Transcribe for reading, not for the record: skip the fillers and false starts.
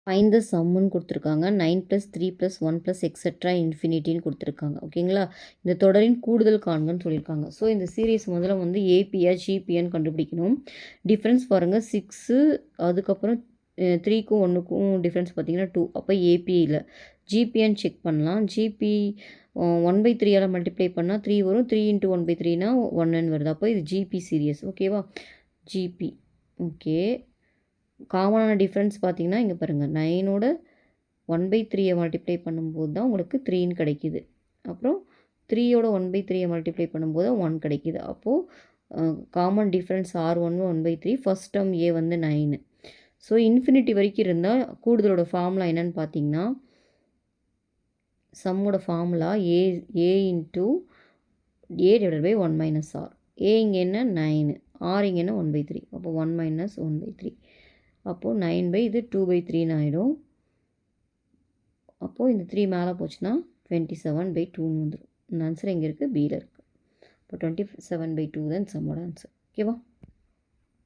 Find the சம்முன்னு கொடுத்துருக்காங்க. 9 + 3 + 1 + etcetera இன்ஃபினிட்டின்னு கொடுத்துருக்காங்க. ஓகேங்களா? இந்த தொடரின் கூடுதல் காண்கன்னு சொல்லியிருக்காங்க. ஸோ இந்த சீரிஸ் முதல்ல வந்து ஏபியா ஜிபியான்னு கண்டுபிடிக்கணும். டிஃப்ரென்ஸ் பாருங்கள் 6, அதுக்கப்புறம் 3க்கும் 1க்கும் டிஃப்ரென்ஸ் பார்த்தீங்கன்னா 2. அப்போ ஏபியில் ஜிபியான்னு செக் பண்ணலாம். ஜிபி 1/3 மல்டிப்ளை பண்ணால் 3 வரும். 3 × 1/3னா 1ன்னு வருது. அப்போ இது ஜிபி சீரியஸ். ஓகேவா? ஜிபி. ஓகே. காமனான டிஃப்ரென்ஸ் பார்த்தீங்கன்னா இங்கே பாருங்கள் 9ஓட 1/3 மல்டிப்ளை பண்ணும்போது தான் உங்களுக்கு 3ன்னு கிடைக்கிது. அப்புறம் 3ஓட 1/3 மல்டிப்ளை பண்ணும்போது 1 கிடைக்கிது. அப்போது common difference R1 1/3. First term A வந்து 9. ஸோ இன்ஃபினிட்டி வரைக்கும் இருந்தால் கூடுதலோட ஃபார்முலா என்னன்னு பார்த்தீங்கன்னா சம்மோட formula A into A/1 - R. ஏ இங்கே என்ன 9, ஆர் இங்கே என்ன 1/3. அப்போ 1 - 1/3. அப்போது 9 இது 2/3ன்னு ஆகிடும். அப்போது இந்த 3 மேலே போச்சுன்னா 27/2ன்னு வந்துடும். இந்த ஆன்சர் எங்கே இருக்குது? பியில் இருக்குது. இப்போ 27/2 தான் சம்மோட ஆன்சர். ஓகேவா?